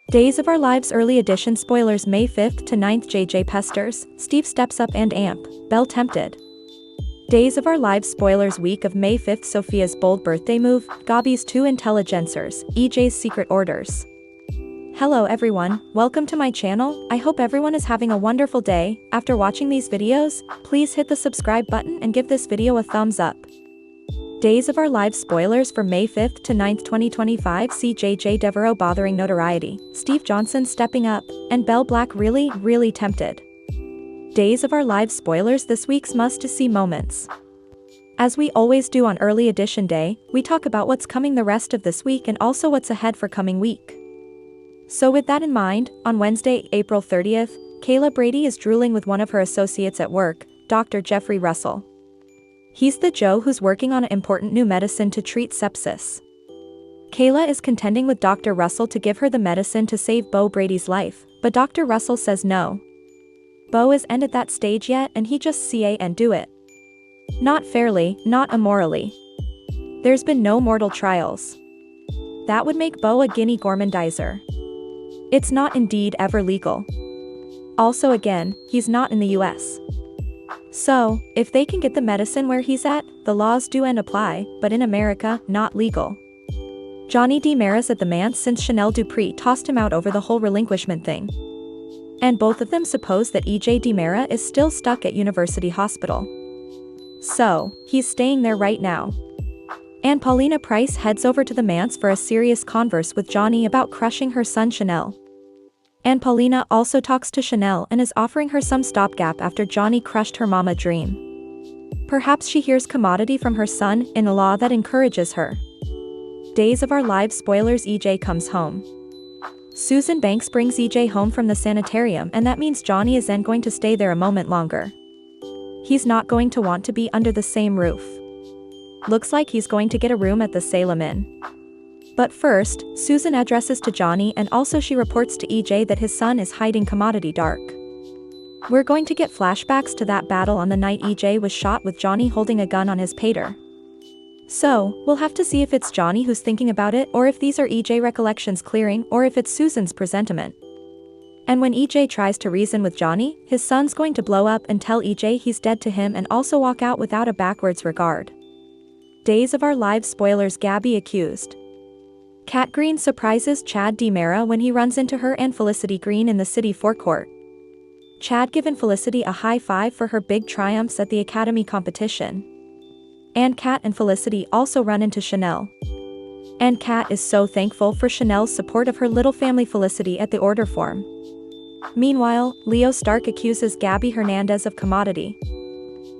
Days of Our Lives Early Edition spoilers May 5th to 9th. JJ pesters, Steve steps up and amp, Belle tempted. Days of Our Lives spoilers week of May 5th. Sophia's bold birthday move, Gabi's two intelligencers, EJ's secret orders. Hello everyone, welcome to my channel. I hope everyone is having a wonderful day. After watching these videos, please hit the subscribe button and give this video a thumbs up. Days of Our Lives spoilers for May 5th to 9th 2025. See JJ Devereaux bothering notoriety, Steve Johnson stepping up, and Belle Black really tempted. Days of Our Lives spoilers this week's must-see moments. As we always do on Early Edition Day, we talk about what's coming the rest of this week and also what's ahead for coming week. So with that in mind, on Wednesday, April 30th, Kayla Brady is drooling with one of her associates at work, Dr. Jeffrey Russell. He's the Joe who's working on an important new medicine to treat sepsis. Kayla is contending with Dr. Russell to give her the medicine to save Beau Brady's life, but Dr. Russell says no. Beau isn't at that stage yet and he just say and do it. Not fairly, not immorally. There's been no mortal trials. That would make Beau a guinea gormandizer. It's not indeed ever legal. Also again, he's not in the US. So, if they can get the medicine where he's at, the laws do and apply, but in America, not legal. Johnny DiMera's at the manse since Chanel Dupree tossed him out over the whole relinquishment thing. And both of them suppose that EJ DiMera is still stuck at University Hospital. So, he's staying there right now. And Paulina Price heads over to the manse for a serious converse with Johnny about crushing her son Chanel. And Paulina also talks to Chanel and is offering her some stopgap after Johnny crushed her mama dream. Perhaps she hears commodity from her son-in-law that encourages her. Days of Our Lives spoilers. EJ comes home. Susan Banks brings EJ home from the sanitarium and that means Johnny isn't going to stay there a moment longer. He's not going to want to be under the same roof. Looks like he's going to get a room at the Salem Inn. But first, Susan addresses to Johnny and also she reports to EJ that his son is hiding commodity dark. We're going to get flashbacks to that battle on the night EJ was shot with Johnny holding a gun on his pater. So, we'll have to see if it's Johnny who's thinking about it or if these are EJ recollections clearing or if it's Susan's presentiment. And when EJ tries to reason with Johnny, his son's going to blow up and tell EJ he's dead to him and also walk out without a backwards regard. Days of Our Lives spoilers. Gabi accused. Kat Green surprises Chad DiMera when he runs into her and Felicity Green in the city forecourt. Chad given Felicity a high five for her big triumphs at the Academy competition. And Kat and Felicity also run into Chanel. And Kat is so thankful for Chanel's support of her little family Felicity at the order form. Meanwhile, Leo Stark accuses Gabby Hernandez of commodity.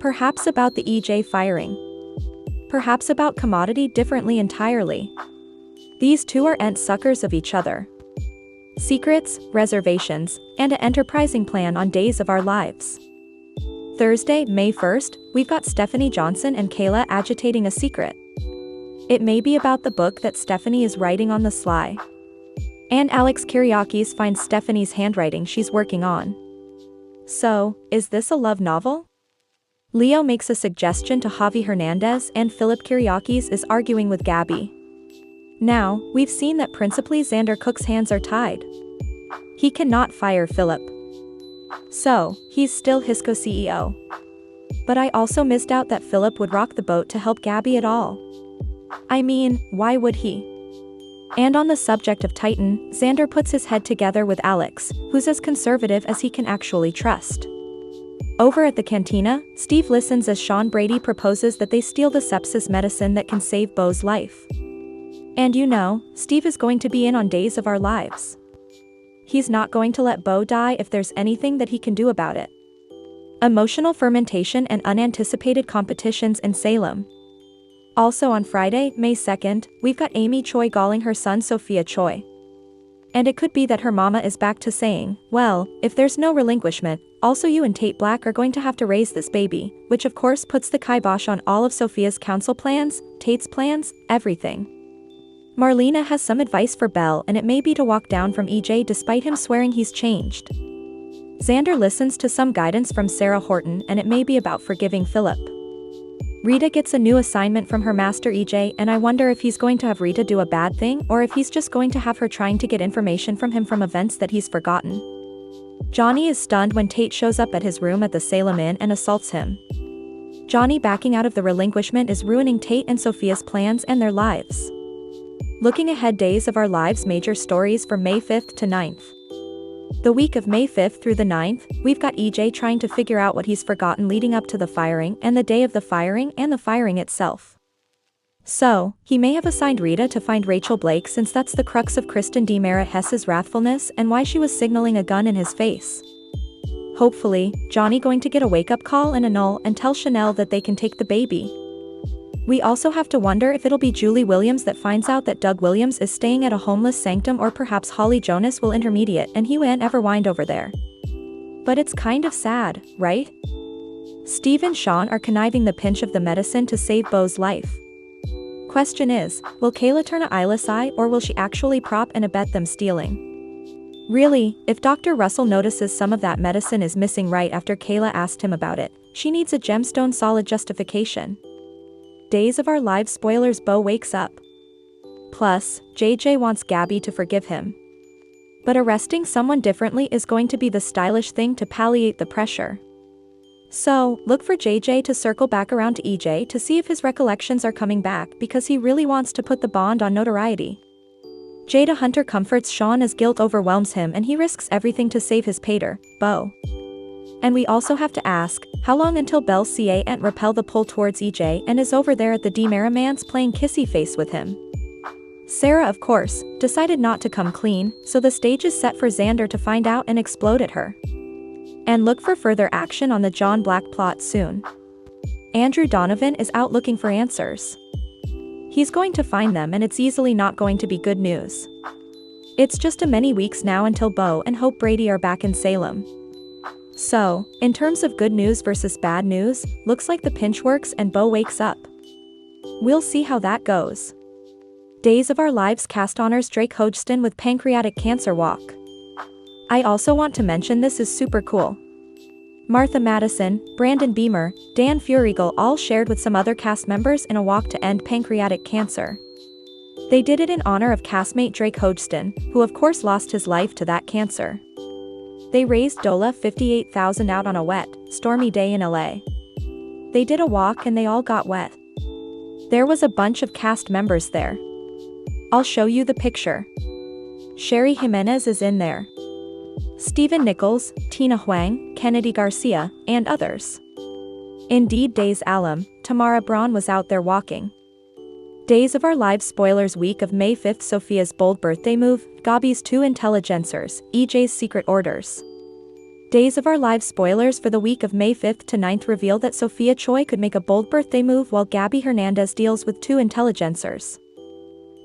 Perhaps about the EJ firing. Perhaps about commodity differently entirely. These two are suckers of each other. Secrets, reservations, and an enterprising plan on Days of Our Lives. Thursday, May 1st, we've got Stephanie Johnson and Kayla agitating a secret. It may be about the book that Stephanie is writing on the sly. And Alex Kyriakis finds Stephanie's handwriting she's working on. So, is this a love novel? Leo makes a suggestion to Javi Hernandez and Philip Kyriakis is arguing with Gabby. Now, we've seen that principally Xander Cook's hands are tied. He cannot fire Philip. So, he's still Hisco CEO. But I also missed out that Philip would rock the boat to help Gabby at all. I mean, why would he? And on the subject of Titan, Xander puts his head together with Alex, who's as conservative as he can actually trust. Over at the cantina, Steve listens as Sean Brady proposes that they steal the sepsis medicine that can save Beau's life. And you know, Steve is going to be in on Days of Our Lives. He's not going to let Beau die if there's anything that he can do about it. Emotional fermentation and unanticipated competitions in Salem. Also on Friday, May 2nd, we've got Amy Choi galling her son Sophia Choi. And it could be that her mama is back to saying, well, if there's no relinquishment, also you and Tate Black are going to have to raise this baby, which of course puts the kibosh on all of Sophia's council plans, Tate's plans, everything. Marlena has some advice for Belle and it may be to walk down from EJ despite him swearing he's changed. Xander listens to some guidance from Sarah Horton and it may be about forgiving Philip. Rita gets a new assignment from her master EJ, and I wonder if he's going to have Rita do a bad thing or if he's just going to have her trying to get information from him from events that he's forgotten. Johnny is stunned when Tate shows up at his room at the Salem Inn and assaults him. Johnny backing out of the relinquishment is ruining Tate and Sophia's plans and their lives. Looking ahead, Days of Our Lives major stories for May 5th to 9th. The week of May 5th through the 9th, we've got EJ trying to figure out what he's forgotten leading up to the firing and the day of the firing and the firing itself. So, he may have assigned Rita to find Rachel Blake since that's the crux of Kristen DiMera Hess's wrathfulness and why she was signaling a gun in his face. Hopefully, Johnny going to get a wake-up call and annul and tell Chanel that they can take the baby. We also have to wonder if it'll be Julie Williams that finds out that Doug Williams is staying at a homeless sanctum, or perhaps Holly Jonas will intermediate and he won't ever wind over there. But it's kind of sad, right? Steve and Sean are conniving the pinch of the medicine to save Beau's life. Question is, will Kayla turn a eyeless eye or will she actually prop and abet them stealing? Really, if Dr. Russell notices some of that medicine is missing right after Kayla asked him about it, she needs a gemstone solid justification. Days of Our Lives spoilers: Beau wakes up. Plus, JJ wants Gabby to forgive him. But arresting someone differently is going to be the stylish thing to palliate the pressure. So, look for JJ to circle back around to EJ to see if his recollections are coming back because he really wants to put the bond on notoriety. Jada Hunter comforts Sean as guilt overwhelms him and he risks everything to save his pater, Beau. And we also have to ask, how long until Belle Ca and repel the pull towards EJ and is over there at the DiMera man's playing kissy face with him? Sarah, of course, decided not to come clean, so the stage is set for Xander to find out and explode at her. And look for further action on the John Black plot soon. Andrew Donovan is out looking for answers. He's going to find them and it's easily not going to be good news. It's just a many weeks now until Beau and Hope Brady are back in Salem. So, in terms of good news versus bad news, looks like the pinch works and Beau wakes up. We'll see how that goes. Days of Our Lives cast honors Drake Hodgson with pancreatic cancer walk. I also want to mention this is super cool. Martha Madison, Brandon Beamer, Dan Furigal all shared with some other cast members in a walk to end pancreatic cancer. They did it in honor of castmate Drake Hodgson, who of course lost his life to that cancer. They raised $58,000 out on a wet, stormy day in LA. They did a walk and they all got wet. There was a bunch of cast members there. I'll show you the picture. Sherry Jimenez is in there. Stephen Nichols, Tina Huang, Kennedy Garcia, and others. Indeed, Days alum, Tamara Braun was out there walking. Days of Our Lives spoilers week of May 5th: Sophia's bold birthday move, Gabi's two intelligencers, EJ's secret orders. Days of Our Lives spoilers for the week of May 5th to 9th reveal that Sophia Choi could make a bold birthday move while Gabby Hernandez deals with two intelligencers.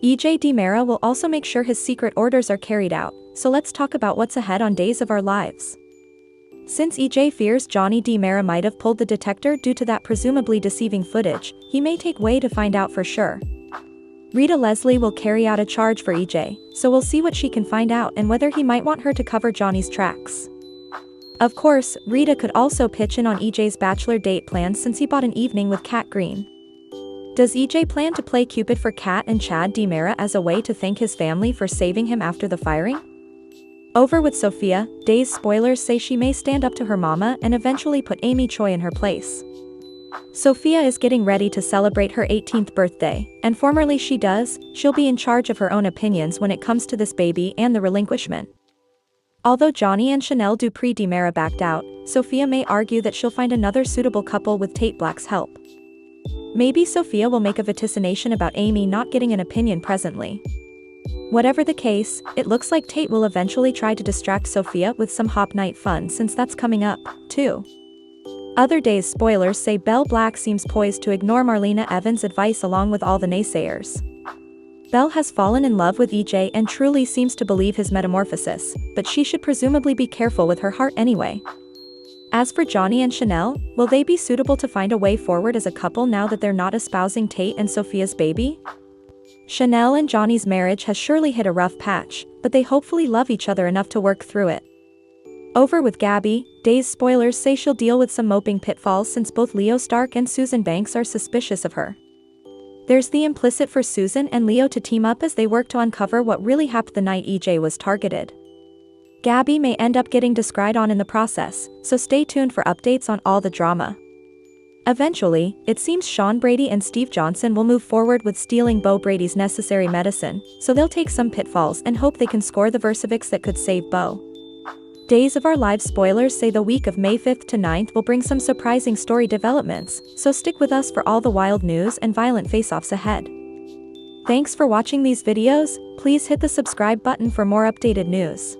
EJ DiMera will also make sure his secret orders are carried out, so let's talk about what's ahead on Days of Our Lives. Since EJ fears Johnny DiMera might have pulled the detector due to that presumably deceiving footage, he may take way to find out for sure. Rita Leslie will carry out a charge for EJ, so we'll see what she can find out and whether he might want her to cover Johnny's tracks. Of course, Rita could also pitch in on EJ's bachelor date plans since he bought an evening with Kat Green. Does EJ plan to play Cupid for Kat and Chad DiMera as a way to thank his family for saving him after the firing? Over with Sophia, Days spoilers say she may stand up to her mama and eventually put Amy Choi in her place. Sophia is getting ready to celebrate her 18th birthday, and formerly she'll be in charge of her own opinions when it comes to this baby and the relinquishment. Although Johnny and Chanel Dupree DiMera backed out, Sophia may argue that she'll find another suitable couple with Tate Black's help. Maybe Sophia will make a vaticination about Amy not getting an opinion presently. Whatever the case, it looks like Tate will eventually try to distract Sophia with some hop night fun since that's coming up, too. Other Days spoilers say Belle Black seems poised to ignore Marlena Evans' advice along with all the naysayers. Belle has fallen in love with EJ and truly seems to believe his metamorphosis, but she should presumably be careful with her heart anyway. As for Johnny and Chanel, will they be suitable to find a way forward as a couple now that they're not espousing Tate and Sophia's baby? Chanel and Johnny's marriage has surely hit a rough patch, but they hopefully love each other enough to work through it. Over with Gabby, Days spoilers say she'll deal with some moping pitfalls since both Leo Stark and Susan Banks are suspicious of her. There's the implicit for Susan and Leo to team up as they work to uncover what really happened the night EJ was targeted. Gabby may end up getting descried on in the process, so stay tuned for updates on all the drama. Eventually, it seems Sean Brady and Steve Johnson will move forward with stealing Bo Brady's necessary medicine, so they'll take some pitfalls and hope they can score the Versavix that could save Bo. Days of Our Lives spoilers say the week of May 5th to 9th will bring some surprising story developments, so stick with us for all the wild news and violent face-offs ahead. Thanks for watching these videos. Please hit the subscribe button for more updated news.